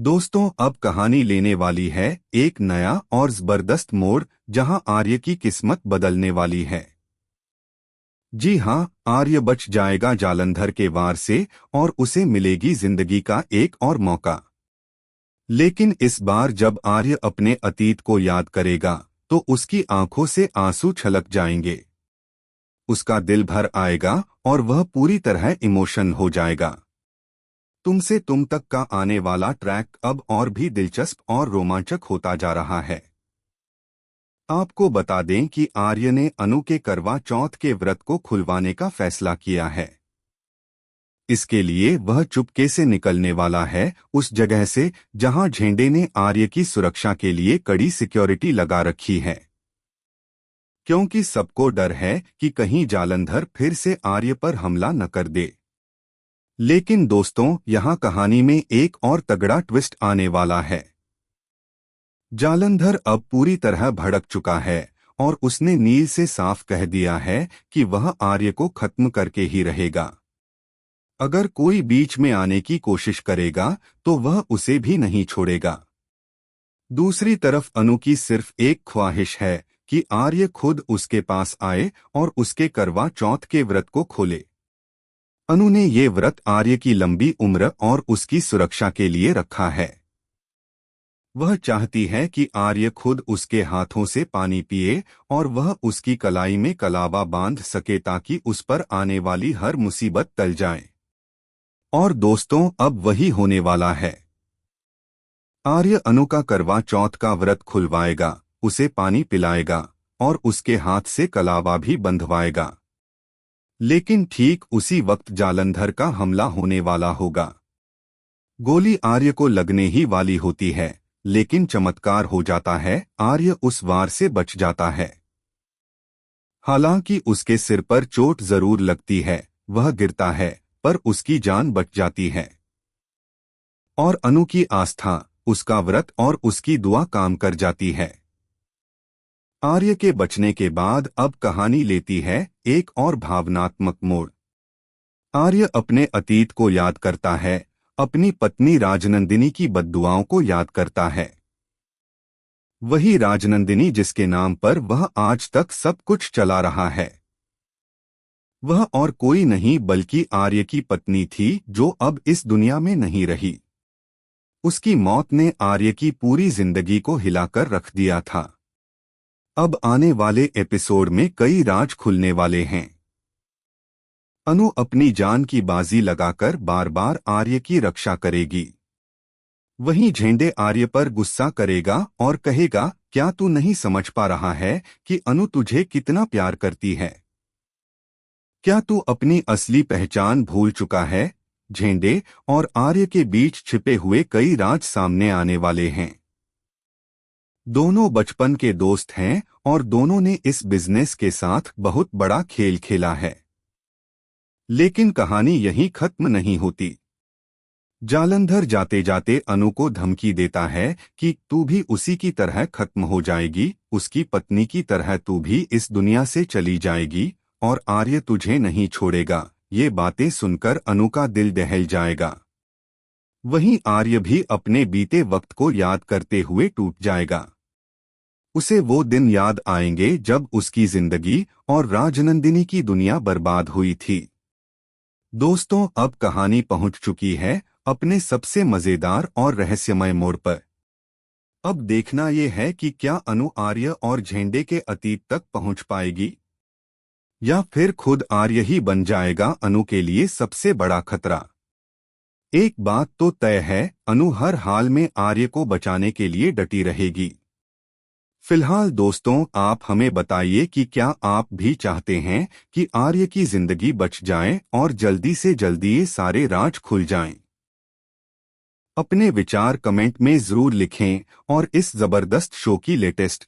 दोस्तों, अब कहानी लेने वाली है एक नया और जबरदस्त मोड़, जहां आर्य की किस्मत बदलने वाली है। जी हां, आर्य बच जाएगा जालंधर के वार से और उसे मिलेगी जिंदगी का एक और मौका। लेकिन इस बार जब आर्य अपने अतीत को याद करेगा तो उसकी आंखों से आंसू छलक जाएंगे। उसका दिल भर आएगा और वह पूरी तरह इमोशन हो जाएगा। तुमसे तुम तक का आने वाला ट्रैक अब और भी दिलचस्प और रोमांचक होता जा रहा है। आपको बता दें कि आर्य ने अनु के करवा चौथ के व्रत को खुलवाने का फैसला किया है। इसके लिए वह चुपके से निकलने वाला है, उस जगह से जहां झेंडे ने आर्य की सुरक्षा के लिए कड़ी सिक्योरिटी लगा रखी है। क्योंकि सबको डर है कि कहीं जालंधर फिर से आर्य पर हमला न कर दे। लेकिन दोस्तों, यहाँ कहानी में एक और तगड़ा ट्विस्ट आने वाला है। जालंधर अब पूरी तरह भड़क चुका है और उसने नील से साफ कह दिया है कि वह आर्य को खत्म करके ही रहेगा। अगर कोई बीच में आने की कोशिश करेगा तो वह उसे भी नहीं छोड़ेगा। दूसरी तरफ अनु की सिर्फ एक ख्वाहिश है कि आर्य खुद उसके पास आए और उसके करवा चौथ के व्रत को खोले। अनु ने ये व्रत आर्य की लंबी उम्र और उसकी सुरक्षा के लिए रखा है। वह चाहती है कि आर्य खुद उसके हाथों से पानी पिए और वह उसकी कलाई में कलावा बांध सके ताकि उस पर आने वाली हर मुसीबत टल जाए। और दोस्तों, अब वही होने वाला है। आर्य अनु का करवा चौथ का व्रत खुलवाएगा, उसे पानी पिलाएगा और उसके हाथ से कलावा भी बंधवाएगा। लेकिन ठीक उसी वक्त जालंधर का हमला होने वाला होगा। गोली आर्य को लगने ही वाली होती है, लेकिन चमत्कार हो जाता है, आर्य उस वार से बच जाता है। हालांकि उसके सिर पर चोट जरूर लगती है, वह गिरता है, पर उसकी जान बच जाती है। और अनु की आस्था, उसका व्रत और उसकी दुआ काम कर जाती है। आर्य के बचने के बाद अब कहानी लेती है एक और भावनात्मक मोड़। आर्य अपने अतीत को याद करता है, अपनी पत्नी राजनंदिनी की बद्दुआओं को याद करता है। वही राजनंदिनी जिसके नाम पर वह आज तक सब कुछ चला रहा है। वह और कोई नहीं बल्कि आर्य की पत्नी थी, जो अब इस दुनिया में नहीं रही। उसकी मौत ने आर्य की पूरी जिंदगी को हिलाकर रख दिया था। अब आने वाले एपिसोड में कई राज खुलने वाले हैं। अनु अपनी जान की बाजी लगाकर बार बार आर्य की रक्षा करेगी। वहीं झेंडे आर्य पर गुस्सा करेगा और कहेगा, क्या तू नहीं समझ पा रहा है कि अनु तुझे कितना प्यार करती है? क्या तू अपनी असली पहचान भूल चुका है? झेंडे और आर्य के बीच छिपे हुए कई राज सामने आने वाले हैं। दोनों बचपन के दोस्त हैं और दोनों ने इस बिजनेस के साथ बहुत बड़ा खेल खेला है। लेकिन कहानी यहीं खत्म नहीं होती। जालंधर जाते जाते अनु को धमकी देता है कि तू भी उसी की तरह खत्म हो जाएगी, उसकी पत्नी की तरह तू भी इस दुनिया से चली जाएगी और आर्य तुझे नहीं छोड़ेगा। ये बातें सुनकर अनु का दिल दहल जाएगा। वहीं आर्य भी अपने बीते वक्त को याद करते हुए टूट जाएगा। उसे वो दिन याद आएंगे जब उसकी जिंदगी और राजनंदिनी की दुनिया बर्बाद हुई थी। दोस्तों, अब कहानी पहुंच चुकी है अपने सबसे मजेदार और रहस्यमय मोड़ पर। अब देखना ये है कि क्या अनु आर्य और झेंडे के अतीत तक पहुंच पाएगी, या फिर खुद आर्य ही बन जाएगा अनु के लिए सबसे बड़ा खतरा। एक बात तो तय है, अनु हर हाल में आर्य को बचाने के लिए डटी रहेगी। फिलहाल दोस्तों, आप हमें बताइए कि क्या आप भी चाहते हैं कि आर्य की जिंदगी बच जाए और जल्दी से जल्दी ये सारे राज खुल जाएं? अपने विचार कमेंट में जरूर लिखें और इस जबरदस्त शो की लेटेस्ट